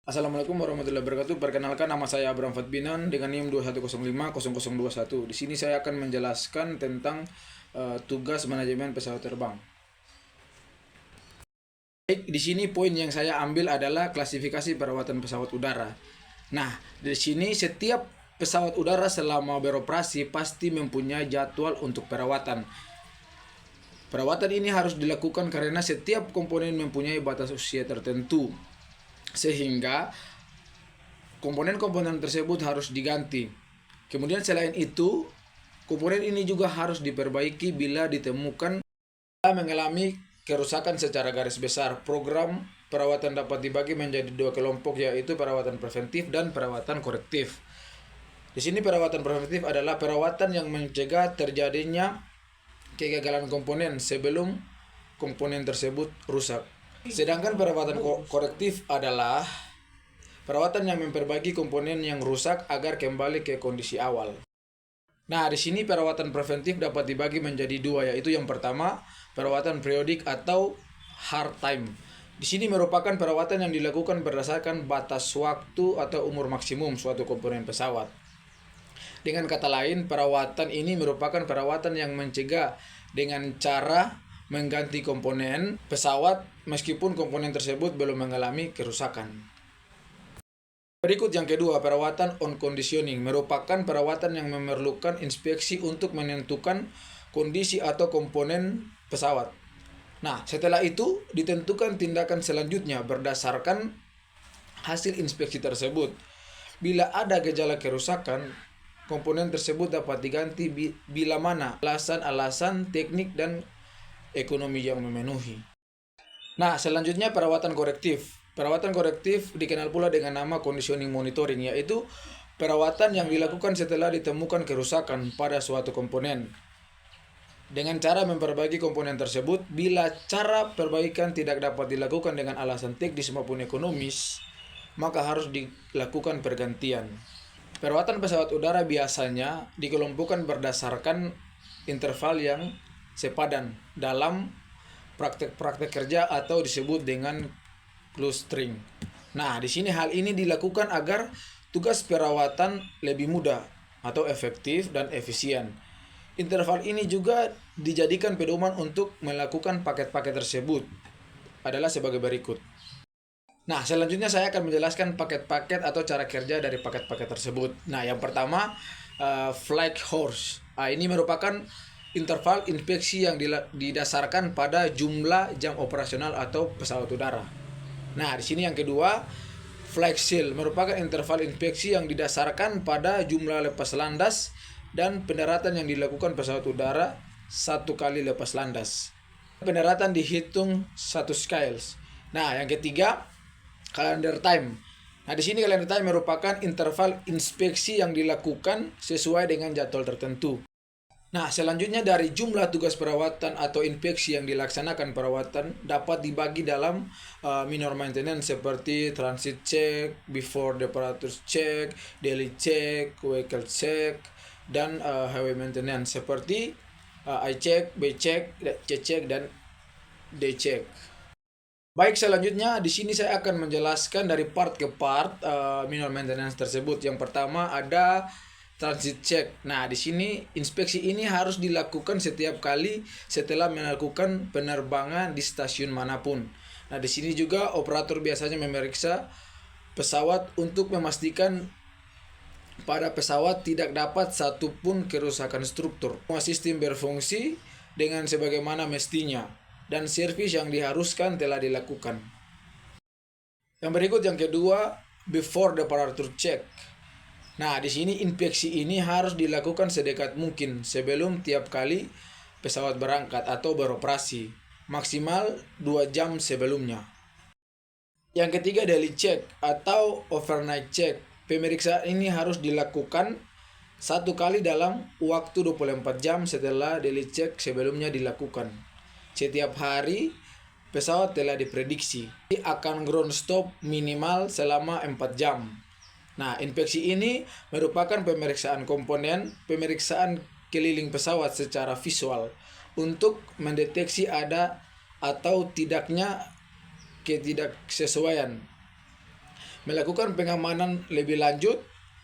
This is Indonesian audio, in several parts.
Assalamualaikum warahmatullahi wabarakatuh. Perkenalkan, nama saya Abraham Fatbinan dengan NIM 21050021. Di sini saya akan menjelaskan tentang tugas manajemen pesawat terbang. Baik, di sini poin yang saya ambil adalah klasifikasi perawatan pesawat udara. Nah, di sini setiap pesawat udara selama beroperasi pasti mempunyai jadwal untuk perawatan. Perawatan ini harus dilakukan karena setiap komponen mempunyai batas usia tertentu, sehingga komponen-komponen tersebut harus diganti. Kemudian selain itu, komponen ini juga harus diperbaiki bila ditemukan mengalami kerusakan secara garis besar. Program perawatan dapat dibagi menjadi dua kelompok, yaitu perawatan preventif dan perawatan korektif. Di sini perawatan preventif adalah perawatan yang mencegah terjadinya kegagalan komponen sebelum komponen tersebut rusak. Sedangkan perawatan korektif adalah perawatan yang memperbaiki komponen yang rusak agar kembali ke kondisi awal. Nah, di sini perawatan preventif dapat dibagi menjadi dua, yaitu yang pertama, perawatan periodik atau hard time. Di sini merupakan perawatan yang dilakukan berdasarkan batas waktu atau umur maksimum suatu komponen pesawat. Dengan kata lain, perawatan ini merupakan perawatan yang mencegah dengan cara mengganti komponen pesawat meskipun komponen tersebut belum mengalami kerusakan. Berikut yang kedua, perawatan on conditioning merupakan perawatan yang memerlukan inspeksi untuk menentukan kondisi atau komponen pesawat. Nah, setelah itu ditentukan tindakan selanjutnya berdasarkan hasil inspeksi tersebut. Bila ada gejala kerusakan, komponen tersebut dapat diganti bila mana alasan-alasan teknik dan ekonomi yang memenuhi. Nah, selanjutnya perawatan korektif. Perawatan korektif dikenal pula dengan nama conditioning monitoring, yaitu perawatan yang dilakukan setelah ditemukan kerusakan pada suatu komponen dengan cara memperbaiki komponen tersebut. Bila cara perbaikan tidak dapat dilakukan dengan alasan teknis maupun ekonomis, maka harus dilakukan pergantian. Perawatan pesawat udara biasanya dikelompokkan berdasarkan interval yang sepadan dalam praktek-praktek kerja atau disebut dengan clustering. Nah, di sini hal ini dilakukan agar tugas perawatan lebih mudah atau efektif dan efisien. Interval ini juga dijadikan pedoman untuk melakukan paket-paket tersebut adalah sebagai berikut. Nah, selanjutnya saya akan menjelaskan paket-paket atau cara kerja dari paket-paket tersebut. Nah, yang pertama, flight horse. Ini merupakan interval inspeksi yang didasarkan pada jumlah jam operasional atau pesawat udara. Nah, di sini yang kedua, flight seal merupakan interval inspeksi yang didasarkan pada jumlah lepas landas dan pendaratan yang dilakukan pesawat udara satu kali lepas landas. Pendaratan dihitung satu skiles. Nah, yang ketiga, calendar time. Nah, di sini calendar time merupakan interval inspeksi yang dilakukan sesuai dengan jadwal tertentu. Nah, selanjutnya dari jumlah tugas perawatan atau inspeksi yang dilaksanakan perawatan dapat dibagi dalam minor maintenance seperti transit check, before departure check, daily check, vehicle check, dan highway maintenance seperti I check, B check, C check, dan D check. Baik, selanjutnya di sini saya akan menjelaskan dari part ke part minor maintenance tersebut. Yang pertama ada transit check. Nah, di sini inspeksi ini harus dilakukan setiap kali setelah melakukan penerbangan di stasiun manapun. Nah, di sini juga operator biasanya memeriksa pesawat untuk memastikan pada pesawat tidak dapat satupun kerusakan struktur. Semua sistem berfungsi dengan sebagaimana mestinya dan servis yang diharuskan telah dilakukan. Yang berikut yang kedua, before departure check. Nah, di sini inspeksi ini harus dilakukan sedekat mungkin sebelum tiap kali pesawat berangkat atau beroperasi, maksimal 2 jam sebelumnya. Yang ketiga, daily check atau overnight check. Pemeriksaan ini harus dilakukan satu kali dalam waktu 24 jam setelah daily check sebelumnya dilakukan. Setiap hari pesawat telah diprediksi akan ground stop minimal selama 4 jam. Nah, inspeksi ini merupakan pemeriksaan komponen, pemeriksaan keliling pesawat secara visual untuk mendeteksi ada atau tidaknya ketidaksesuaian melakukan pengamanan lebih lanjut,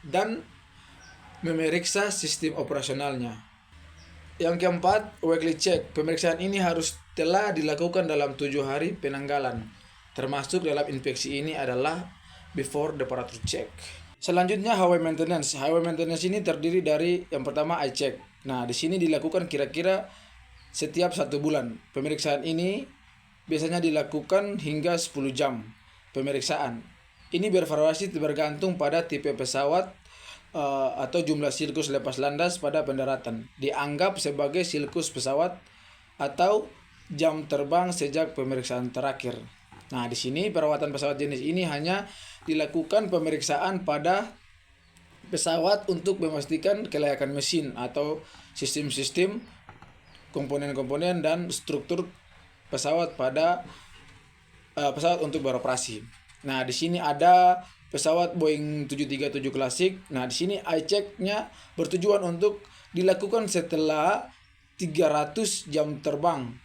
dan memeriksa sistem operasionalnya. Yang keempat, weekly check. Pemeriksaan ini harus telah dilakukan dalam 7 hari penanggalan. Termasuk dalam inspeksi ini adalah before departure check. Selanjutnya highway maintenance. Highway maintenance ini terdiri dari yang pertama eye check. Nah, di sini dilakukan kira-kira setiap 1 bulan. Pemeriksaan ini biasanya dilakukan hingga 10 jam pemeriksaan. Ini bervariasi bergantung pada tipe pesawat atau jumlah siklus lepas landas pada pendaratan. Dianggap sebagai siklus pesawat atau jam terbang sejak pemeriksaan terakhir. Nah, di sini perawatan pesawat jenis ini hanya dilakukan pemeriksaan pada pesawat untuk memastikan kelayakan mesin atau sistem-sistem, komponen-komponen dan struktur pesawat pada pesawat untuk beroperasi. Nah, di sini ada pesawat Boeing 737 klasik. Nah, di sini eye check-nya bertujuan untuk dilakukan setelah 300 jam terbang.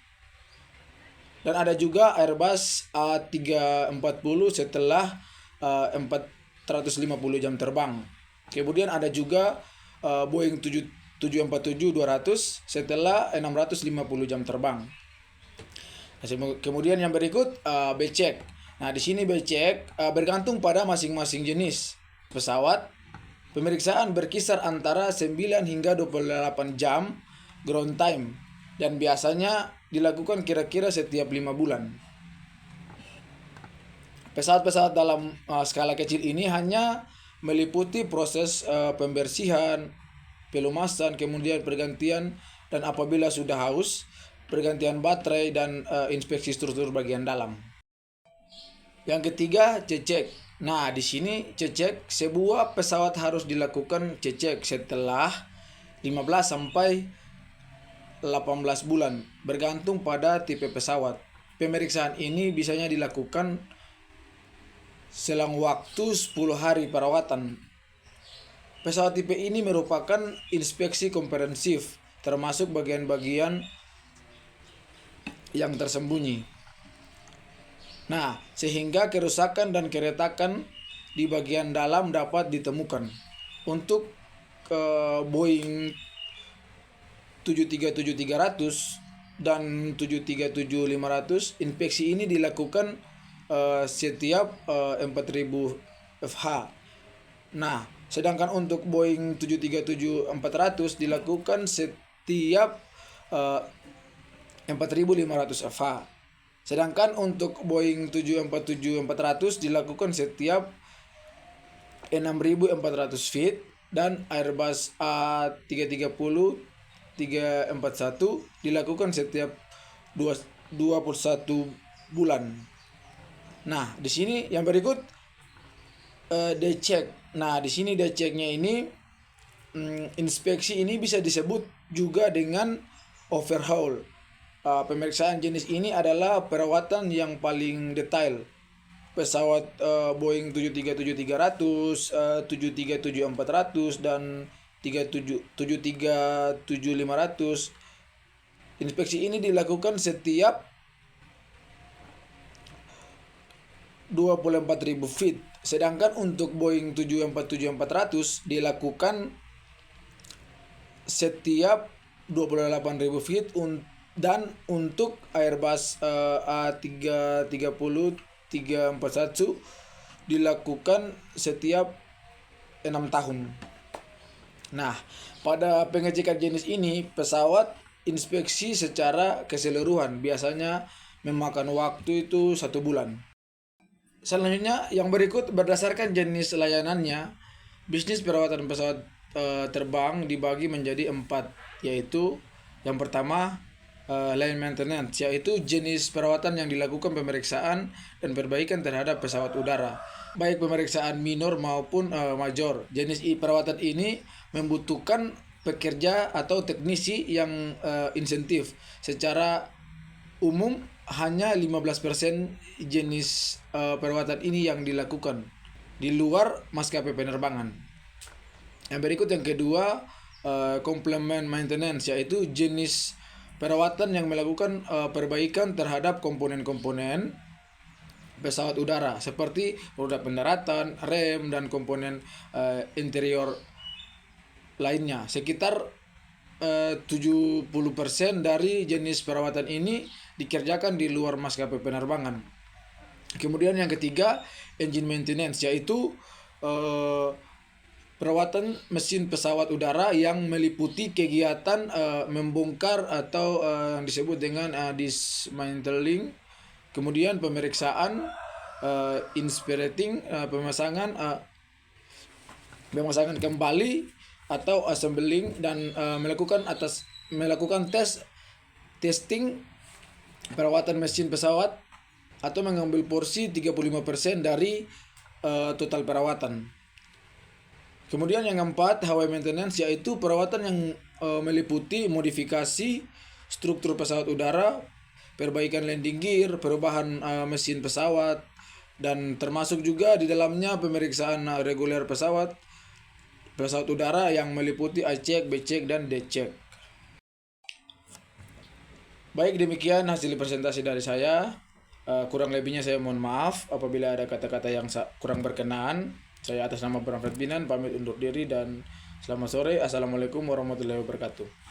Dan ada juga Airbus A340 setelah 450 jam terbang. Kemudian ada juga Boeing 747-200 setelah 650 jam terbang. Kemudian yang berikut B check. Nah, di sini B check bergantung pada masing-masing jenis pesawat. Pemeriksaan berkisar antara 9 hingga 28 jam ground time dan biasanya dilakukan kira-kira setiap 5 bulan. Pesawat-pesawat dalam skala kecil ini hanya meliputi proses pembersihan, pelumasan, kemudian pergantian, dan apabila sudah haus, pergantian baterai dan inspeksi struktur bagian dalam. Yang ketiga, C-check. Nah, di sini C-check, sebuah pesawat harus dilakukan C-check setelah 15 sampai 18 bulan, bergantung pada tipe pesawat. Pemeriksaan ini biasanya dilakukan selang waktu 10 hari perawatan. Pesawat tipe ini merupakan inspeksi komprehensif, termasuk bagian-bagian yang tersembunyi. Nah, sehingga kerusakan dan keretakan di bagian dalam dapat ditemukan. Untuk Boeing 737-300 dan 737-500, inspeksi ini dilakukan setiap 4000 FH. Nah, sedangkan untuk Boeing 737-400 dilakukan setiap 4500 FH. Sedangkan untuk Boeing 747-400 dilakukan setiap 6400 feet dan Airbus A330 341 dilakukan setiap 21 bulan. Nah, di sini yang berikut day check. Nah, di sini day check-nya ini inspeksi ini bisa disebut juga dengan overhaul. Pemeriksaan jenis ini adalah perawatan yang paling detail. Pesawat Boeing 737-300, 737-400 dan 737-500. Inspeksi ini dilakukan setiap 24.000 feet. Sedangkan untuk Boeing 747-400 dilakukan setiap 28.000 feet dan untuk Airbus A330 341 dilakukan setiap 6 tahun. Nah, pada pengecekan jenis ini pesawat inspeksi secara keseluruhan, biasanya memakan waktu itu 1 bulan. Selanjutnya yang berikut berdasarkan jenis layanannya, bisnis perawatan pesawat terbang dibagi menjadi 4, yaitu yang pertama line maintenance, yaitu jenis perawatan yang dilakukan pemeriksaan dan perbaikan terhadap pesawat udara, baik pemeriksaan minor maupun major. Jenis perawatan ini membutuhkan pekerja atau teknisi yang insentif. Secara umum hanya 15% jenis perawatan ini yang dilakukan di luar maskapai penerbangan. Yang berikut yang kedua, complement maintenance, yaitu jenis perawatan yang melakukan perbaikan terhadap komponen-komponen pesawat udara seperti roda pendaratan, rem, dan komponen interior lainnya. Sekitar 70% dari jenis perawatan ini dikerjakan di luar maskapai penerbangan. Kemudian yang ketiga, engine maintenance, yaitu perawatan mesin pesawat udara yang meliputi kegiatan membongkar atau yang disebut dengan dismantling, kemudian pemeriksaan, inspecting, pemasangan kembali atau assembling, dan melakukan testing perawatan mesin pesawat atau mengambil porsi 35% dari total perawatan. Kemudian yang keempat, highway maintenance, yaitu perawatan yang meliputi modifikasi struktur pesawat udara, perbaikan landing gear, perubahan mesin pesawat, dan termasuk juga di dalamnya pemeriksaan reguler pesawat udara yang meliputi A-check, B-check, dan D-check. Baik, demikian hasil presentasi dari saya. Kurang lebihnya saya mohon maaf apabila ada kata-kata yang kurang berkenan. Saya atas nama Bram Ferdinand pamit undur diri dan selamat sore. Assalamualaikum warahmatullahi wabarakatuh.